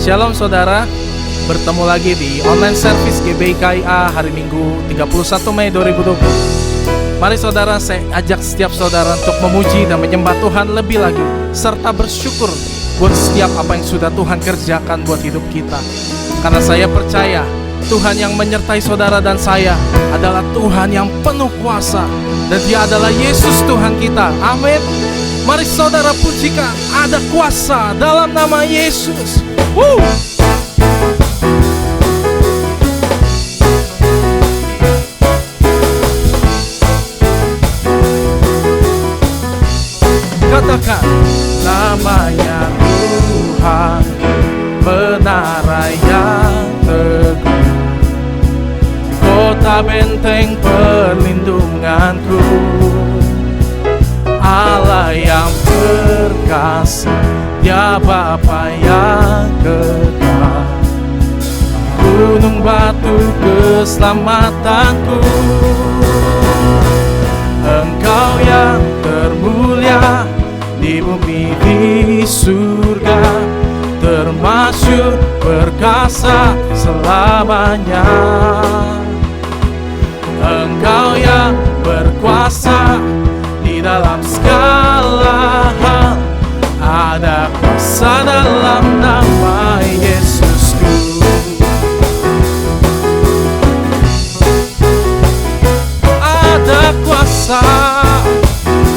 Shalom saudara, bertemu lagi di online service GBI-KIA hari Minggu 31 Mei 2020. Mari saudara, saya ajak setiap saudara untuk memuji dan menyembah Tuhan lebih lagi, serta bersyukur buat setiap apa yang sudah Tuhan kerjakan buat hidup kita. Karena saya percaya Tuhan yang menyertai saudara dan saya adalah Tuhan yang penuh kuasa, dan Dia adalah Yesus Tuhan kita. Amin. Mari saudara pujikan, ada kuasa dalam nama Yesus. Katakan namanya Tuhan, menara yang teguh, kota benteng perlindunganku, Allah yang perkasa, Dia Bapa yang kekal, gunung batu keselamatanku. Engkau yang termulia di bumi di surga, termasyhur perkasa selamanya. Engkau yang berkuasa di dalam segala hal, ada kuasa dalam nama Yesusku. Ada kuasa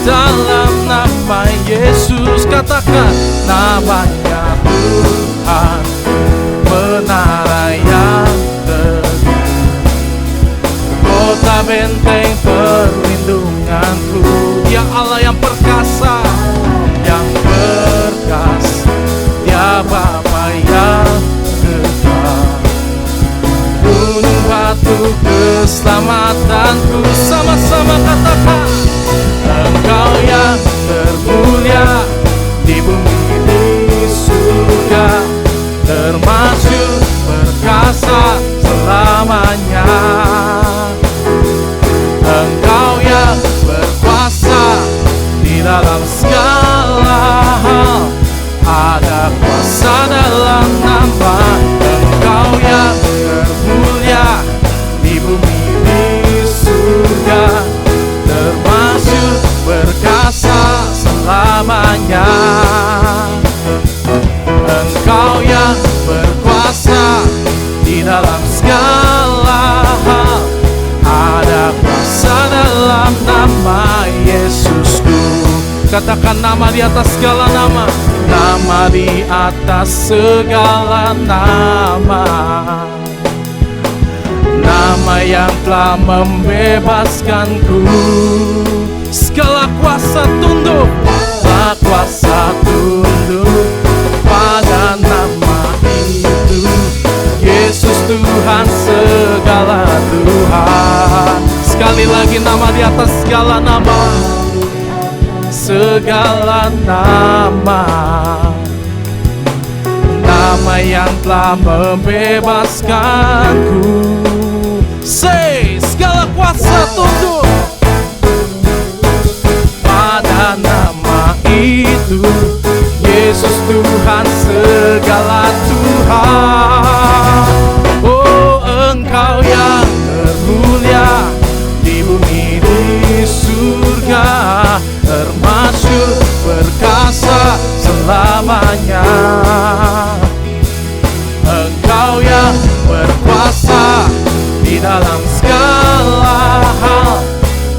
dalam nama Yesus. Katakan namanya Tuhan, menara yang teguh, kota benteng perlindunganku. Dia Allah yang perkasa, yang perkasa, Dia Bapa yang kekal, gunung batu keselamatanku. Sama-sama katakan, Engkau yang termulia di bumi di surga, termasyhur perkasa selamanya. Engkau yang berkuasa di dalam segala hal, ada kuasa dalam nama. Engkau yang termulia di bumi di surga, termasyhur perkasa selamanya. Engkau yang berkuasa di dalam segala hal, ada kuasa dalam nama Yesusku. Katakan nama di atas segala nama, nama di atas segala nama, nama yang telah membebaskanku. Segala kuasa tunduk, segala kuasa tunduk pada nama itu, Yesus Tuhan segala Tuhan. Sekali lagi, nama di atas segala nama, segala nama, nama yang telah membebaskanku. Say, segala kuasa tunduk pada nama itu, Yesus Tuhan segala Tuhan. Oh, Engkau yang termulia di bumi di surga, termasyhur perkasa selamanya. Engkau yang berkuasa di dalam segala hal,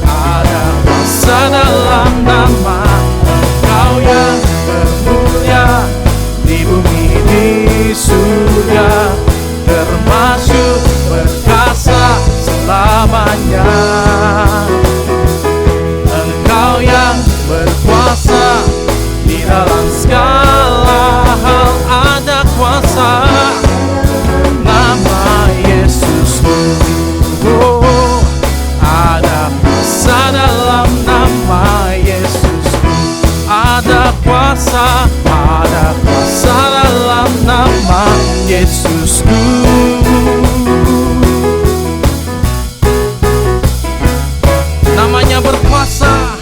ada kuasa dalam nama. Engkau yang termulia di bumi di surga, termasyhur perkasa selamanya. Engkau yang berkuasa di dalam segala hal, ada kuasa nama Yesusku. Oh, ada kuasa dalam nama Yesusku. Ada kuasa dalam nama Yesusku. Namanya berkuasa,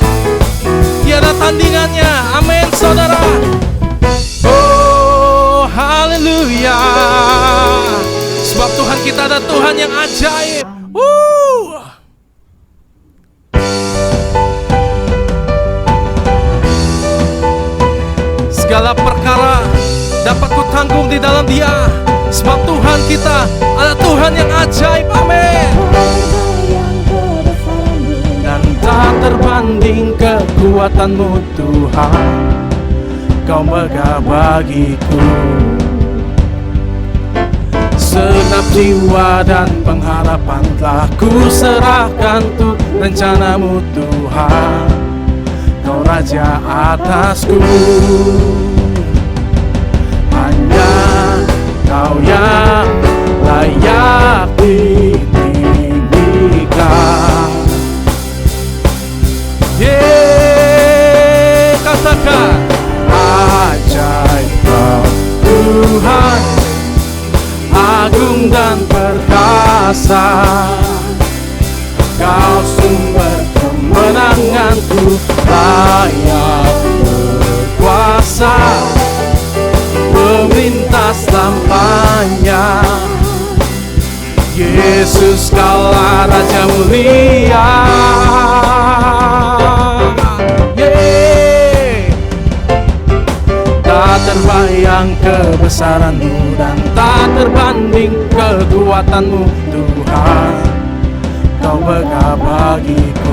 tiada tandingannya. Amin saudara. Oh haleluya. haleluya. Sebab Tuhan kita ada Tuhan yang ajaib. Segala perkara dapat ku tanggung di dalam Dia. Sebab Tuhan kita adalah Tuhan yang ajaib. Amin. Dan tak terbanding kekuatan-Mu Tuhan, Kau megah bagiku. Segenap jiwa dan pengharapan telah ku serahkan untuk rencana-Mu Tuhan. Kau Raja atasku. Hanya Kau yang layak ditinggikan. Katakan, ajaib Kau Tuhan, agung dan perkasa. Kau sumber kemenanganku, layak berkuasa, pemerintah selamanya. Yesus Kaulah Raja mulia. Tak terbayang kebesaran-Mu dan tak terbanding kekuatan-Mu Tuhan. Kau megah bagiku.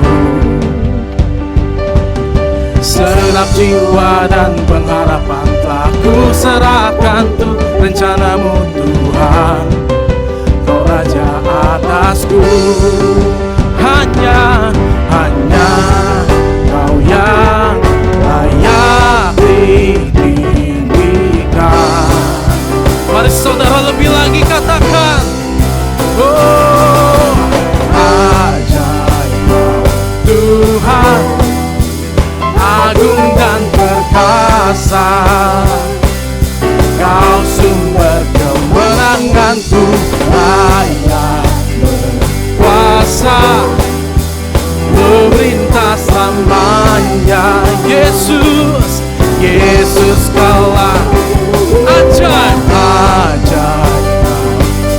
Segenap jiwa dan pengharapan telah ku serahkan untuk rencana-Mu Tuhan. Kau Raja atasku. Hanya Kau yang layak ditinggikan. Mari saudara lebih lagi katakan, oh, ajaib Tuhan, agung dan perkasa. Kau sumber kemenanganku, layak berkuasa, pemerintah selamanya. Yesus Kaulah ajaib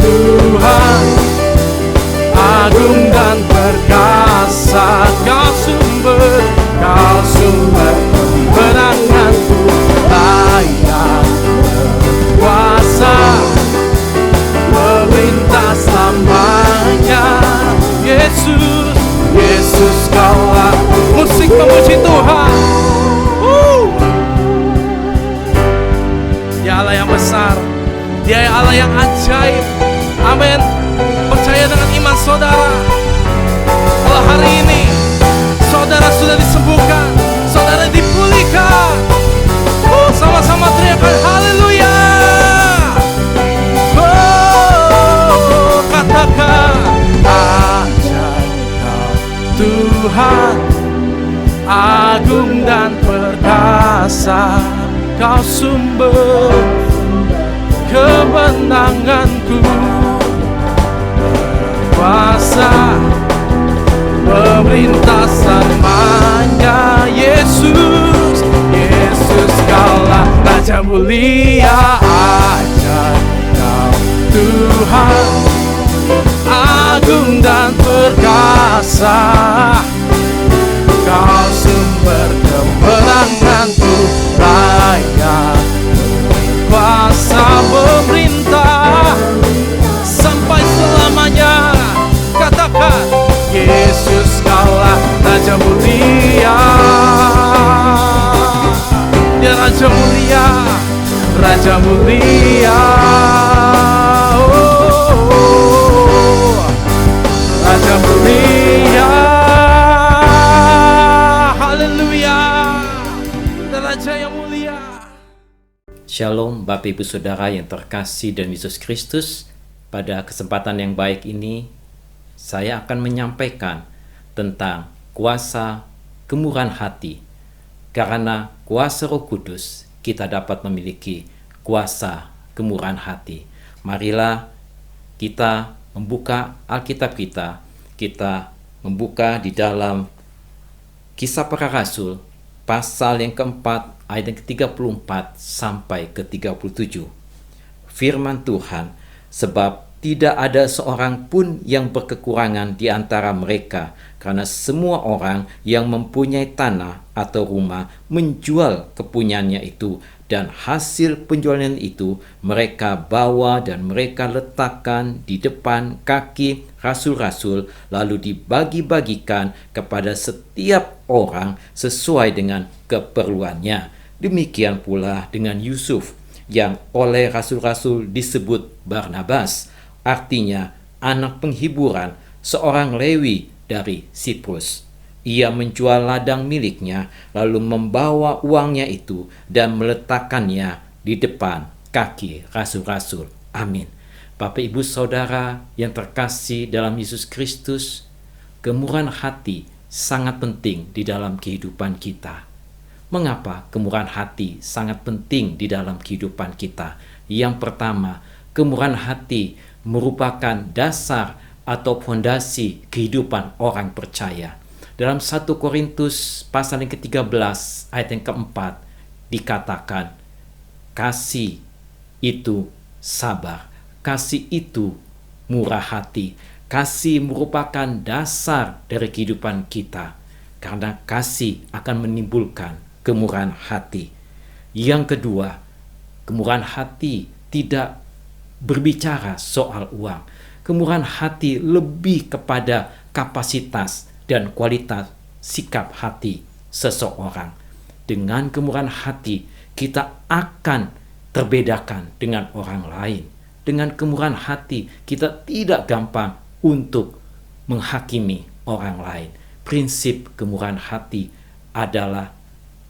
Tuhan, agung dan perkasa. Kau sumber kemenanganku, layak berkuasa, pemerintah selamanya. Yesus Kaulah. Musik memuji Tuhan. Dia Allah yang besar, Dia Allah yang ajaib. Amin. Percaya dengan iman saudara, kalau hari ini saudara sudah disembuhkan, saudara dipulihkan, sama-sama teriakan haleluya. Katakan, ajaib Kau Tuhan, agung dan perkasa. Kau sumber kemenanganku, berkuasa, pemerintah selamanya. Yesus Kaulah Raja mulia. Ajaib Kau Tuhan, agung dan perkasa. Kau sumber kemenanganku, layak berkuasa, pemerintah sampai selamanya. Katakan, Yesus Kaulah Raja mulia. Dia Raja mulia, Raja mulia. Raja mulia. Haleluya. Dan Raja yang mulia. Shalom Bapak Ibu Saudara yang terkasih dalam Yesus Kristus. Pada kesempatan yang baik ini, saya akan menyampaikan tentang kuasa kemurahan hati. Karena kuasa Roh Kudus, kita dapat memiliki kuasa kemurahan hati. Marilah kita membuka Alkitab kita membuka di dalam Kisah Para Rasul pasal yang keempat ayat yang ke-34 sampai ke-37. firman Tuhan, sebab tidak ada seorang pun yang berkekurangan di antara mereka, karena semua orang yang mempunyai tanah atau rumah menjual kepunyaannya itu, dan hasil penjualan itu mereka bawa dan mereka letakkan di depan kaki rasul-rasul, lalu dibagi-bagikan kepada setiap orang sesuai dengan keperluannya. Demikian pula dengan Yusuf, yang oleh rasul-rasul disebut Barnabas, artinya anak penghiburan, seorang Lewi dari Siprus. Ia menjual ladang miliknya, lalu membawa uangnya itu dan meletakkannya di depan kaki rasul-rasul. Amin. Bapak, Ibu, Saudara yang terkasih dalam Yesus Kristus, kemurahan hati sangat penting di dalam kehidupan kita. Mengapa kemurahan hati sangat penting di dalam kehidupan kita? Yang pertama, kemurahan hati merupakan dasar atau fondasi kehidupan orang percaya. Dalam 1 Korintus pasal yang ke-13 ayat yang keempat dikatakan, kasih itu sabar, kasih itu murah hati. Kasih merupakan dasar dari kehidupan kita, karena kasih akan menimbulkan kemurahan hati. Yang kedua, kemurahan hati tidak berbicara soal uang. Kemurahan hati lebih kepada kapasitas dan kualitas sikap hati seseorang. Dengan kemurahan hati, kita akan terbedakan dengan orang lain. Dengan kemurahan hati, kita tidak gampang untuk menghakimi orang lain. Prinsip kemurahan hati adalah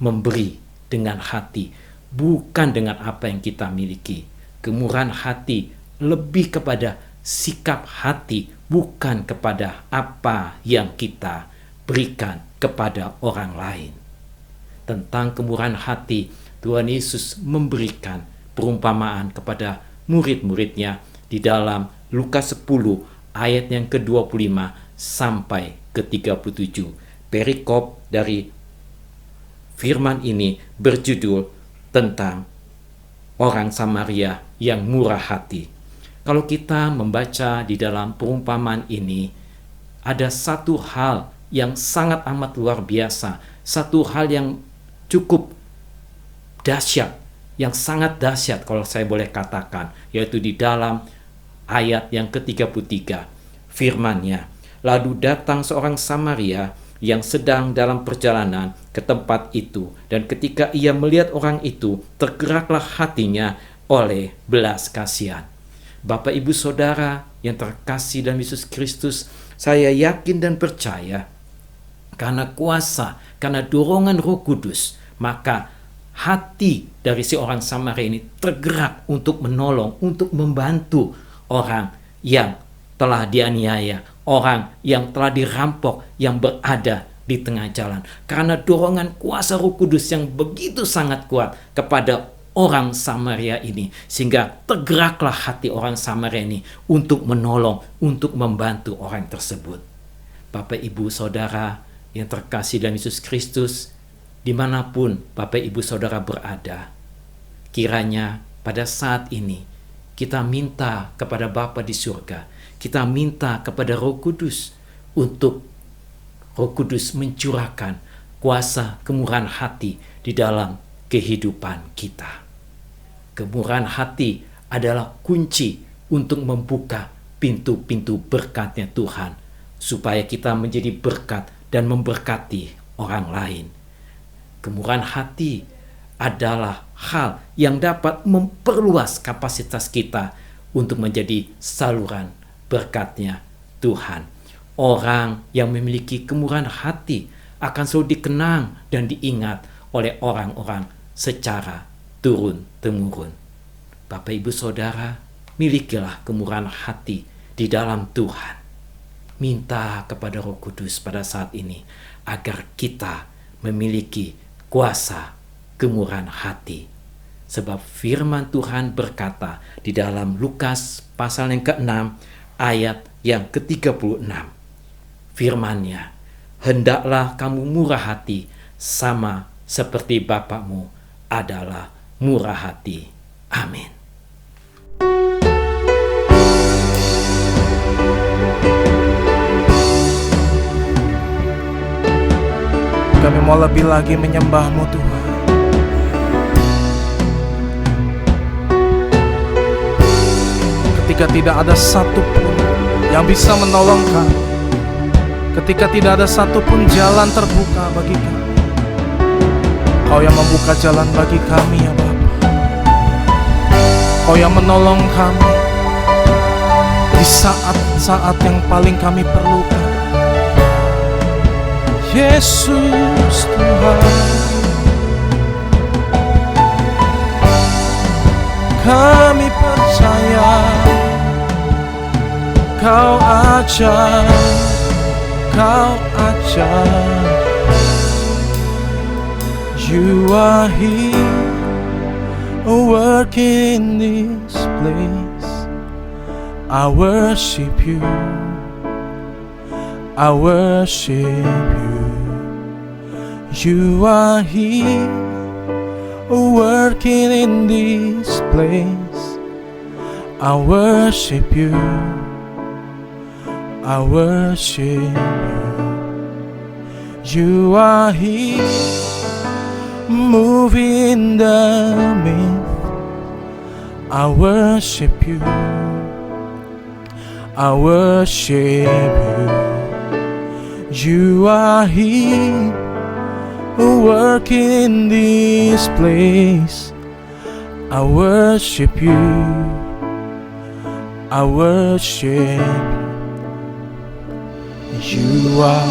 memberi dengan hati, bukan dengan apa yang kita miliki. Kemurahan hati lebih kepada sikap hati, bukan kepada apa yang kita berikan kepada orang lain. Tentang kemurahan hati, Tuhan Yesus memberikan perumpamaan kepada murid-muridnya di dalam Lukas 10 ayat yang ke-25 sampai ke-37. Perikop dari firman ini berjudul tentang orang Samaria yang murah hati. Kalau kita membaca di dalam perumpamaan ini, ada satu hal yang sangat amat luar biasa, satu hal yang cukup dahsyat, yang sangat dahsyat kalau saya boleh katakan, yaitu di dalam ayat yang ke-33, firman-Nya, lalu datang seorang Samaria yang sedang dalam perjalanan ke tempat itu, dan ketika ia melihat orang itu, tergeraklah hatinya oleh belas kasihan. Bapak, Ibu, Saudara yang terkasih dalam Yesus Kristus, saya yakin dan percaya karena kuasa, karena dorongan Roh Kudus, maka hati dari si orang Samaria ini tergerak untuk menolong, untuk membantu orang yang telah dianiaya, orang yang telah dirampok, yang berada di tengah jalan. Karena dorongan kuasa Roh Kudus yang begitu sangat kuat kepada orang Samaria ini, sehingga tergeraklah hati orang Samaria ini untuk menolong, untuk membantu orang tersebut. Bapak, Ibu, Saudara yang terkasih dalam Yesus Kristus, dimanapun Bapak, Ibu, Saudara berada, kiranya pada saat ini kita minta kepada Bapa di surga, kita minta kepada Roh Kudus untuk Roh Kudus mencurahkan kuasa kemurahan hati di dalam kehidupan kita. Kemurahan hati adalah kunci untuk membuka pintu-pintu berkat-Nya Tuhan, supaya kita menjadi berkat dan memberkati orang lain. Kemurahan hati adalah hal yang dapat memperluas kapasitas kita untuk menjadi saluran berkat-Nya Tuhan. Orang yang memiliki kemurahan hati akan selalu dikenang dan diingat oleh orang-orang secara turun-temurun. Bapak, Ibu, Saudara, milikilah kemurahan hati di dalam Tuhan. Minta kepada Roh Kudus pada saat ini agar kita memiliki kuasa kemurahan hati. Sebab firman Tuhan berkata di dalam Lukas pasal yang ke-6 ayat yang ke-36. Firman-Nya, hendaklah kamu murah hati sama seperti Bapakmu adalah murah hati. Amin. Kami mau lebih lagi menyembah-Mu Tuhan. Ketika tidak ada satupun yang bisa menolong kami, ketika tidak ada satupun jalan terbuka bagi kami, Kau yang membuka jalan bagi kami ya Bapa. Kau yang menolong kami di saat-saat yang paling kami perlukan. Yesus Tuhan, kami percaya Kau aja, Kau aja. You are here, working in this place. I worship You, I worship You. You are here, working in this place. I worship You, I worship You. You are here, moving in the midst. I worship You, I worship You. You are here, working in this place. I worship You, I worship You. You are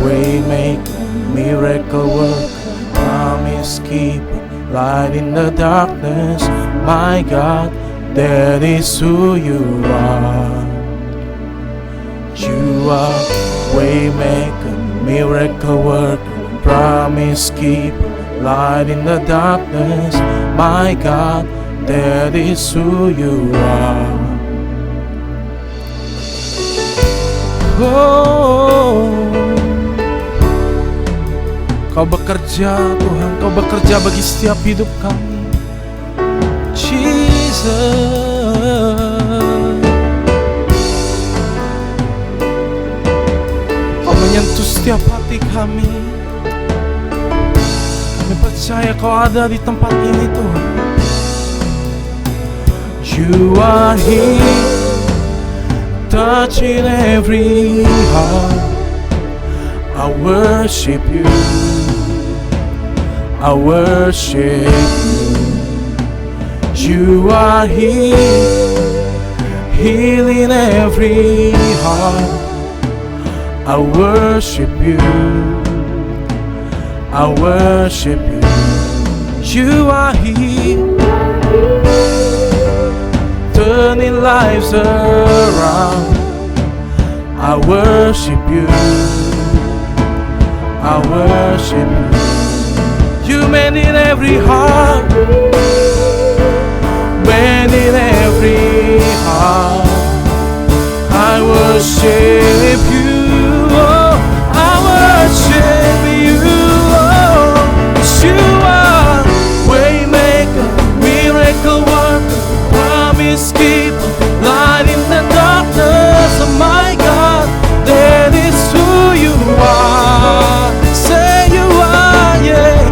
waymaker, miracle worker, promise keeper, light in the darkness. My God, that is who You are. You are waymaker, miracle worker, promise keeper, light in the darkness. My God, that is who You are. Oh, Kau bekerja Tuhan, Kau bekerja bagi setiap hidup kami. Jesus, Kau menyentuh setiap hati kami. Kami percaya Kau ada di tempat ini Tuhan. You are here, touching every heart. I worship You, I worship You. You are here, healing every heart. I worship You, I worship You. You are here, turning lives around. I worship You, I worship You. You mend in every heart, mend in every heart. I worship You, oh, I worship You, oh. You are waymaker, miracle worker, promise keeper, light in the darkness. Oh my God, that is who You are. Say You are, yeah.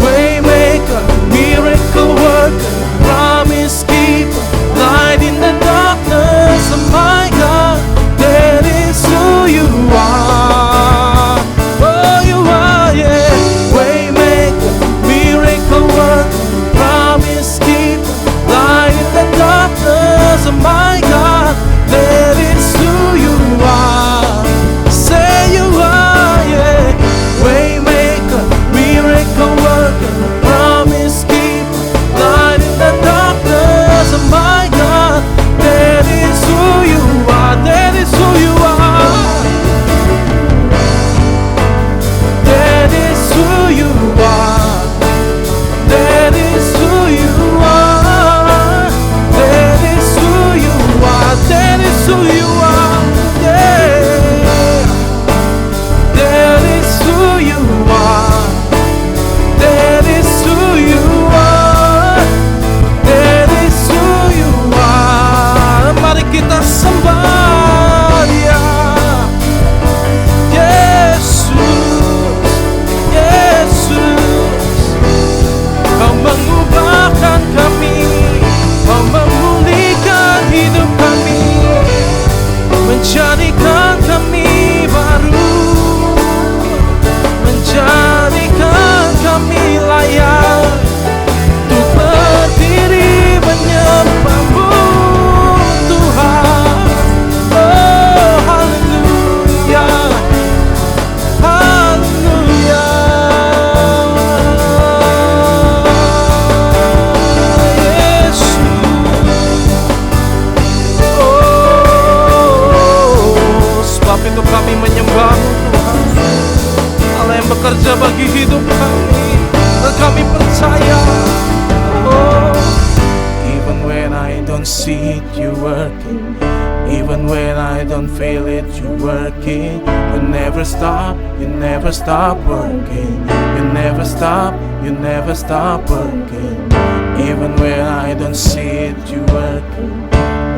Waymaker, miracle worker, promise keeper, light in the darkness. working. Even when I don't feel it, you working. You never stop, you never stop working. You never stop, you never stop working. Even when I don't see it, you working.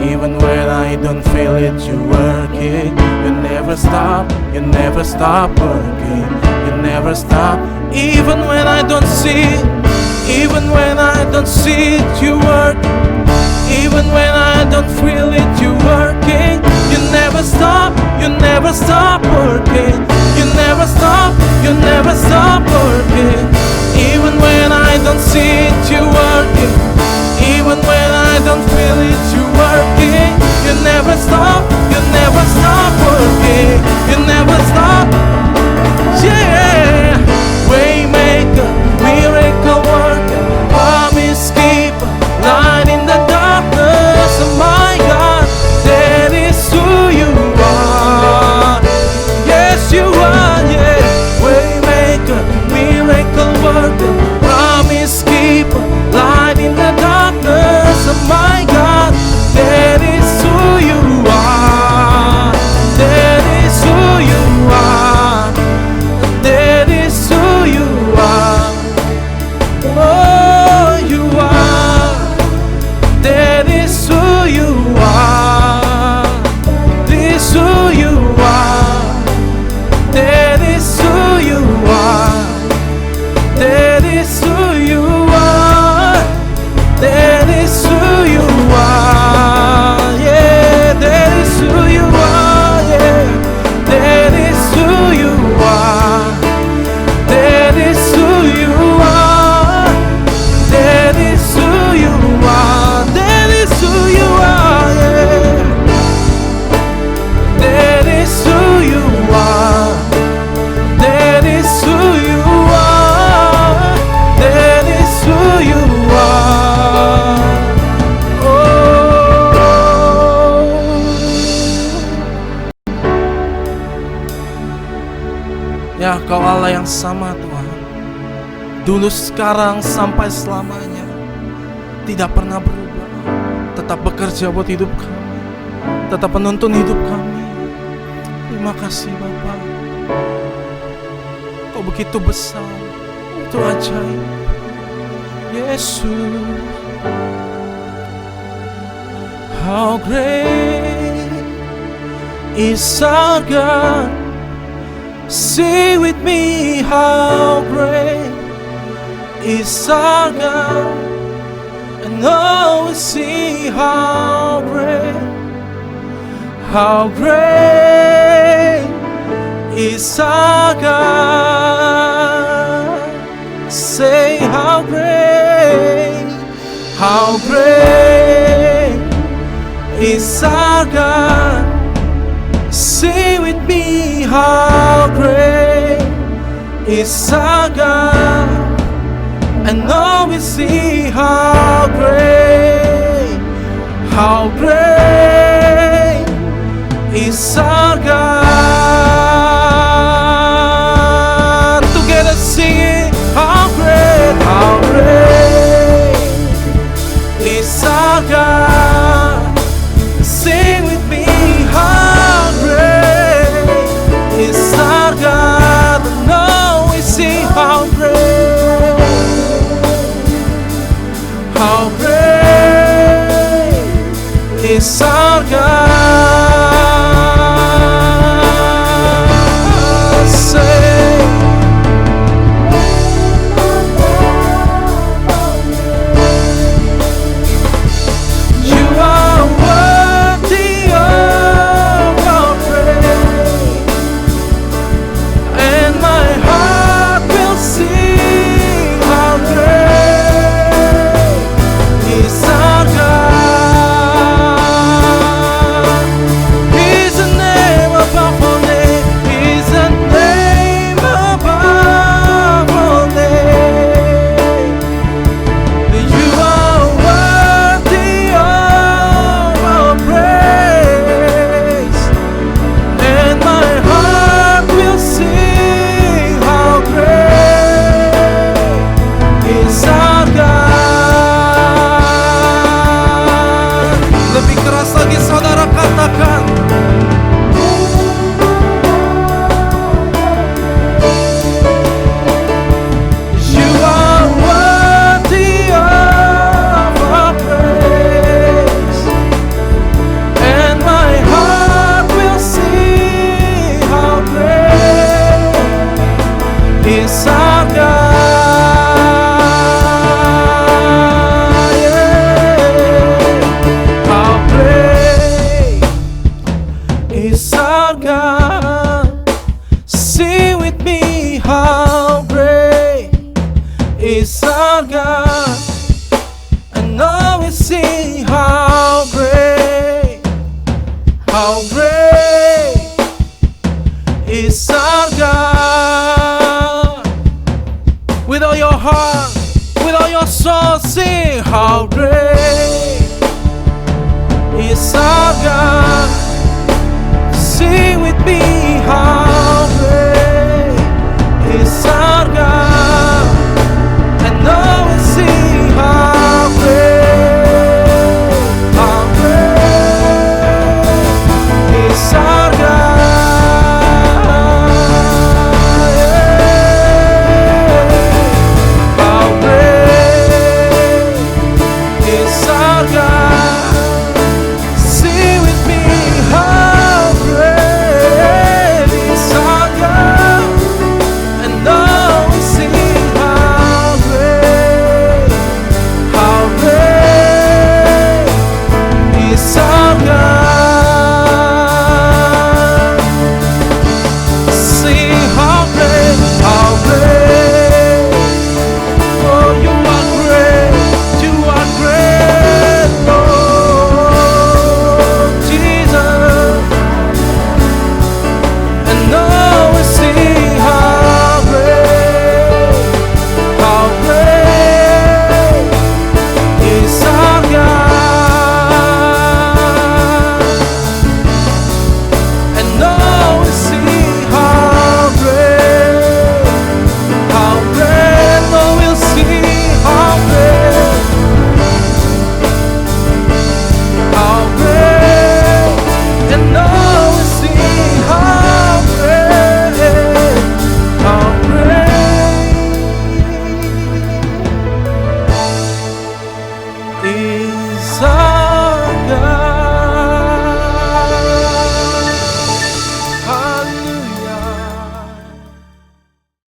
Even when I don't feel it, you working. You never stop, you never stop working. You never stop. Even when I don't see it, even when I don't see it, you work. Even when I don't feel it, you working. You never stop, you never stop working. You never stop, you never stop working. Even when I don't see it, you working. Even when I don't feel it, you working. You never stop, you never stop working. You never stop, yeah. Waymaker, miracle worker, promise keeper, light in the darkness. Oh my God, that is who you are. Yes, you are, yeah. Waymaker, miracle worker, promise keeper, light in the darkness. Oh my God, that is who you are. That is who you are. That is who you are. Oh, you are. That is who you are. This who you are. That is who you are. That is who you are. That is who you are. Yeah, that is who you are. Yeah, that is who you are. That is who you are. That is who you are. That is who you are. Yeah. That is who you are. That is who you are. That is who you are. Oh. Ya, Kau Allah yang sama, Tuhan. Dulu, sekarang, sampai selamanya. Tidak pernah berubah. Tetap bekerja buat hidup kami. Tetap menuntun hidup kami. Terima kasih, Bapa. Kau begitu besar. Itu ajaib. Yesus. How great is our God. Say with me, how great is our God. And oh, see how great is our God. Say how great is our God. Say with me, how great is our God. And now we see how great is our God. Together sing it, how great is our God. Sing with me, how great is our God. And now we see how great is our God. Say, you are worthy of our praise, and my heart will sing how great is our God. our God. Sing with me, how great is our God. And now we sing, how great is our God. With all your heart, with all your soul, sing, how great is our God. Sing with me, how great is our God. And now we sing, how great is our God. How great is our God. Sing with me, how great is our God. And now we sing, how great is our God. Sing, how great, oh, you are great, Lord Jesus. And now we sing, how great is our God. And now we sing, how great, now we'll sing, how great, and now